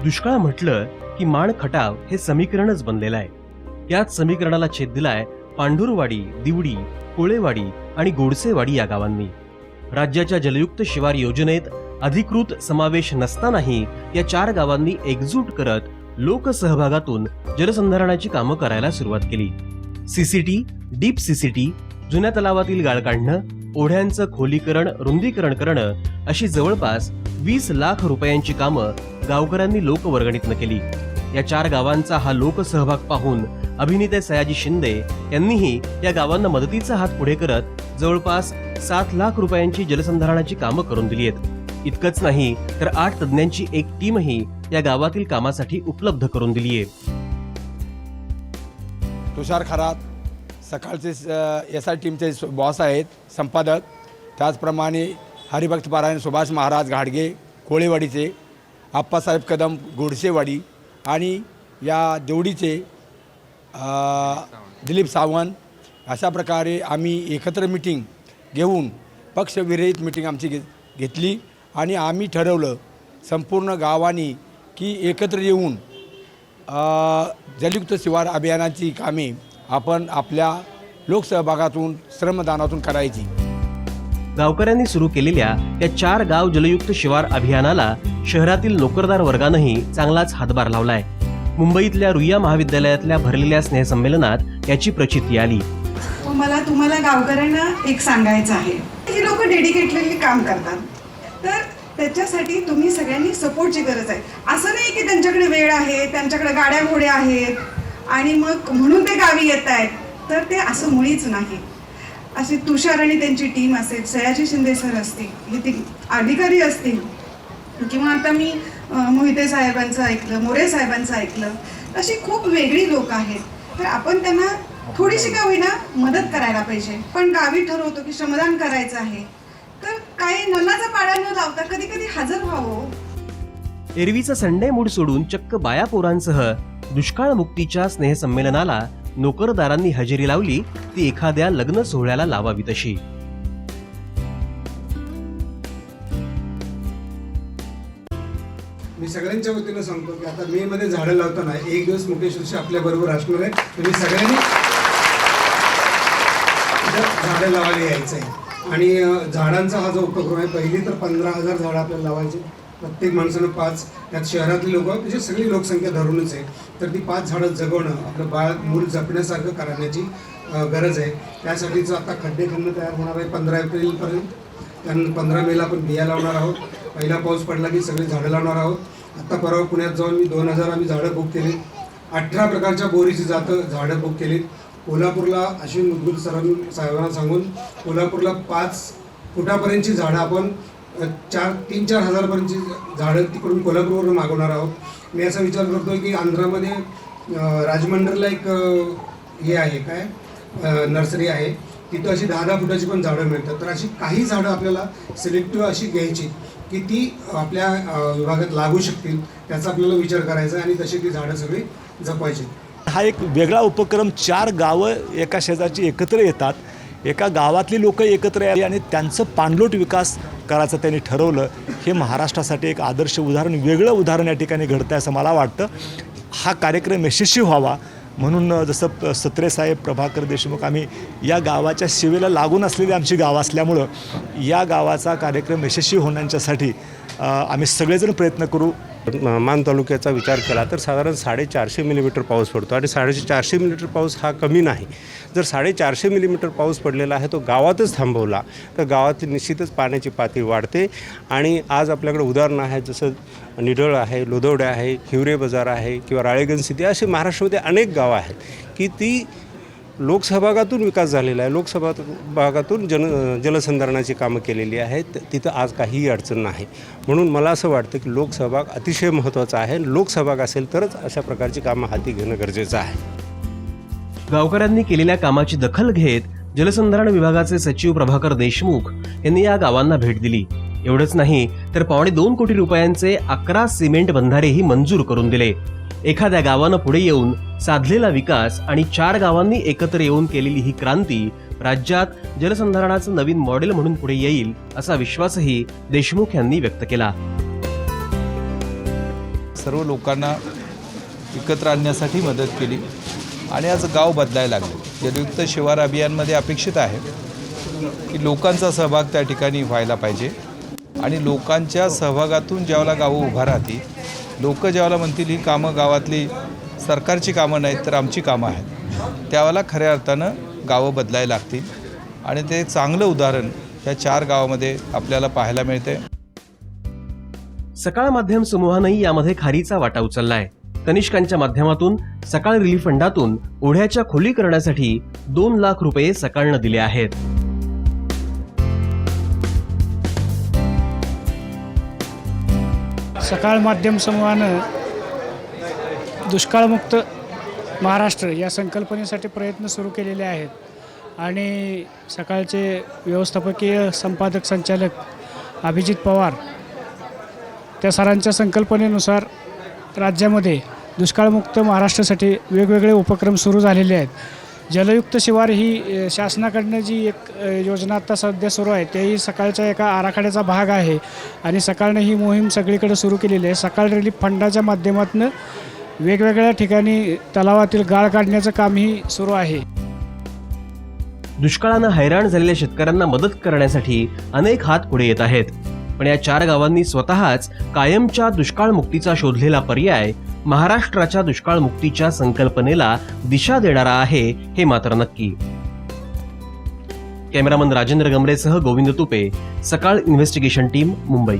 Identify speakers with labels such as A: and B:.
A: दुष्काळ म्हटलं की माण खटाव हे समीकरणच बनलेलं आहे. याच समीकरणाला छेद दिलाय पांढुरवाडी, दिवडी, कोळेवाडी आणि गोडसेवाडी या गावांनी. राज्याच्या जलयुक्त शिवार योजनेत अधिकृत समावेश नसतानाही या 4 गावांनी एकजूट करत लोकसहभागातून जलसंधारणाची कामं करायला सुरुवात केली. सीसीटी, डीप सीसीटी, जुन्या तलावातील गाळ काढणं, ओढ्यांचं खोलीकरण, रुंदीकरण करणं अशी जवळपास 20 लाख रुपयांची कामं गावकऱ्यांनी लोकवर्गणीतनं केली. या 4 गावांचा हा लोकसहभाग पाहून अभिनेते सयाजी शिंदे यांनीही या गावांना मदतीचा हात पुढे करत जवळपास 7 लाख रुपयांची जलसंधारणाची कामं करून दिली आहेत. इतकंच नाही तर 8 तज्ञांची एक टीमही या गावातील कामासाठी उपलब्ध करून दिली आहे.
B: तुषार खरात सकाळचे SR टीमचे बॉस आहेत, संपादक. त्याचप्रमाणे हरिभक्त पारायण सुभाष महाराज घाडगे कोळेवाडीचे, आप्पासाहेब कदम गोडसेवाडी आणि या देवडीचे दिलीप सावंत. अशा प्रकारे आम्ही एकत्र मिटिंग घेऊन पक्षविरहित मिटिंग आमची घेतली आणि आम्ही ठरवलं संपूर्ण गावांनी की एकत्र येऊन जलयुक्त शिवार अभियानाची कामे आपण आपल्या लोकसहभागातून श्रमदानातून करायची.
A: गावकऱ्यांनी सुरू केलेल्या या 4 गाव जलयुक्त शिवार अभियानाला शहरातील नोकरदार वर्गानंही चांगलाच हातभार लावलाय. मुंबईतल्या रुईया महाविद्यालयातल्या भरलेल्या स्नेहसंमेलनात याची प्रचिती आली.
C: मला तुम्हाला गावकऱ्यांना एक सांगायचं आहे, ही लोक डेडिकेटली काम करतात, तर त्याच्यासाठी तुम्ही सगळ्यांनी सपोर्टची गरज आहे. असं नाही की त्यांच्याकडे वेळ आहे, त्यांच्याकडे गाड्या घोड्या आहेत आणि मग म्हणून ते गावी येत आहेत, तर ते असं मुळीच नाही. असे तुषार आणि त्यांची टीम असेल, सयाजी शिंदे सर असतील, हे अधिकारी असतील, किंवा आता मी मोहिते साहेबांचं ऐकलं, मोरे साहेबांचं ऐकलं, अशी खूप वेगळी लोक आहेत. तर आपण त्यांना थोडीशी का होईना मदत करायला पाहिजे. पण गावी ठरवतो की श्रमदान करायचं आहे, तर काही नल्लाचा पाडा न लावता कधी कधी हजर व्हावं.
A: एरवीचा संडे मूड सोडून चक्क बाया पोरांसह दुष्काळ मुक्तीच्या स्नेहसंमेलनाला नोकरदारांनी हजेरी लावली, ती एखाद्या लग्न सोहळ्याला लावावी तशी.
D: मी सगळ्यांच्या वतीनं सांगतो की आता मे मध्ये झाडं लावताना एक दिवस मुकेश जोशी आपल्या बरोबर असणार आहे. तुम्ही सगळ्यांनी झाडं लावायला यायचं आहे. आणि झाडांचा हा जो उपक्रम आहे, पहिली तर 15,000 झाडं आपल्याला लावायची, प्रत्येक माणसानं 5. त्यात शहरातली लोक म्हणजे सगळी लोकसंख्या धरूनच आहे, तर ती 5 झाडं जगवणं, आपलं बाळ मूल जपण्यासारखं करण्याची गरज आहे. त्यासाठीचं आता खड्डे खणणं तयार होणार आहे 15 एप्रिलपर्यंत. त्यानंतर 15 मेला आपण बिया लावणार आहोत. पहिला पाऊस पडला की सगळी झाडं लावणार आहोत. आत्ता परवा पुण्यात जाऊन मी 2000 आम्ही झाडं बुक केली. 18 प्रकारच्या बोरीची जातं झाडं बुक केलीत. कोल्हापूरला अश्विन मुदगल साहेबांना सांगून कोल्हापूरला 5 फुटापर्यंतची झाडं आपण 3-4 हजारपर्यंतची झाडं तिकडून कोल्हापूरवरून मागवणार आहोत. मी असा विचार करतो की आंध्रामध्ये राजमंड्रीला एक हे आहे, काय नर्सरी आहे, तिथं अशी 10-10 फुटाची पण झाडं मिळतात. तर अशी काही झाडं आपल्याला सिलेक्टिव्ह अशी घ्यायची की ती आपल्या विभागात लागू शकतील, त्याचा आपल्याला विचार करायचा आणि तशी ती झाडं सगळी जपवायची.
E: हा एक वेगळा उपक्रम. 4 गावं एका शेजारची एकत्र येतात, एका गावातली लोक एकत्र आली आणि त्यांचं पाणलोट विकास करायचं त्यांनी ठरवलं. हे महाराष्ट्रासाठी एक आदर्श उदाहरण, वेगळं उदाहरण या ठिकाणी घडतं आहे असं मला वाटतं. हा कार्यक्रम यशस्वी व्हावा म्हणून जसं सत्रे साहेब, प्रभाकर देशमुख, आम्ही या गावाच्या शिवेला लागून असलेली आमची गावं असल्यामुळं या गावाचा कार्यक्रम यशस्वी होण्यासाठी आम्ही सगळेजण प्रयत्न करू.
F: मान तालुक्याचा विचार केला तर साधारण 450 मिलीमीटर पाऊस पडतो आणि 450 मिलीमीटर पाऊस हा कमी नाही. जर 450 मिलीमीटर पाऊस पडलेला आहे तो गावातच थांबवला तर गावातील निश्चितच पाण्याची पातळी वाढते. आणि आज आपल्याकडे उदाहरणं आहेत, जसं निढळ आहे, लोदवडे आहे, हिवरे बाजार आहे किंवा राळेगण सिटी, असे महाराष्ट्रामध्ये अनेक गावं आहेत की ती लोकसहभागातून विकास झालेला आहे. लोकसहभागातून जलसंधारणाची कामं केलेली आहेत. तिथं आज काहीही अडचण नाही. म्हणून मला असं वाटतं की लोकसहभाग अतिशय महत्त्वाचा आहे. लोकसहभाग असेल तरच अशा प्रकारची कामं हाती घेणं गरजेचं आहे.
A: गावकऱ्यांनी केलेल्या कामाची दखल घेत जलसंधारण विभागाचे सचिव प्रभाकर देशमुख यांनी या गावांना भेट दिली. एवढंच नाही तर 2.25 कोटी रुपयांचे 11 सिमेंट बंधारेही मंजूर करून दिले. एखाद्या गावानं पुढे येऊन साधलेला विकास आणि 4 गावांनी एकत्र येऊन केलेली ही क्रांती राज्यात जलसंधारणाचं नवीन मॉडेल म्हणून पुढे येईल असा विश्वासही देशमुख यांनी व्यक्त केला.
G: सर्व लोकांना एकत्र आणण्यासाठी मदत केली आणि आज गाव बदलायला लागले. जलयुक्त शिवार अभियानमध्ये अपेक्षित आहे की लोकांचा सहभाग त्या ठिकाणी व्हायला पाहिजे आणि लोकांच्या सहभागातून ज्यावेळेला गावं उभा राहतील, लोक ज्यावेळेला म्हणतील ही कामं गावातली सरकारची कामं नाहीत तर आमची कामं आहेत, त्यावेळेला खऱ्या अर्थानं गावं बदलायला लागतील आणि ते चांगलं उदाहरण या 4 गावामध्ये आपल्याला पाहायला मिळते.
A: सकाळ माध्यम समूहानंही यामध्ये खारीचा वाटा उचललाय. कनिष्कांच्या माध्यमातून सकाळ रिलीफ फंडातून ओढ्याच्या खोलीकरणासाठी 2 लाख रुपये सकाळनं दिले आहेत.
H: सकाळ माध्यम समूहानं दुष्काळमुक्त महाराष्ट्र या संकल्पनेसाठी प्रयत्न सुरू केलेले आहेत आणि सकाळचे व्यवस्थापकीय संपादक संचालक अभिजित पवार त्या सरांच्या संकल्पनेनुसार राज्यामध्ये दुष्काळमुक्त महाराष्ट्रासाठी वेगवेगळे उपक्रम सुरू झालेले आहेत. जलयुक्त शिवार ही शासनाकडनं जी एक योजना आता सध्या सुरू आहे तेही सकाळच्या एका आराखड्याचा भाग आहे आणि सकाळनं ही मोहीम सगळीकडे सुरू केलेली आहे. सकाळ रिलीफ फंडाच्या माध्यमातून वेगवेगळ्या ठिकाणी तलावातील गाळ काढण्याचं कामही सुरू आहे.
A: दुष्काळानं हैराण झालेल्या शेतकऱ्यांना मदत करण्यासाठी अनेक हात पुढे येत आहेत. पण या 4 गावांनी स्वतःच कायमच्या दुष्काळमुक्तीचा शोधलेला पर्याय महाराष्ट्राच्या दुष्काळमुक्तीच्या संकल्पनेला दिशा देणारा आहे हे मात्र नक्की. कॅमेरामन राजेंद्र गमरेसह गोविंद तुपे, सकाळ इन्व्हेस्टिगेशन टीम, मुंबई.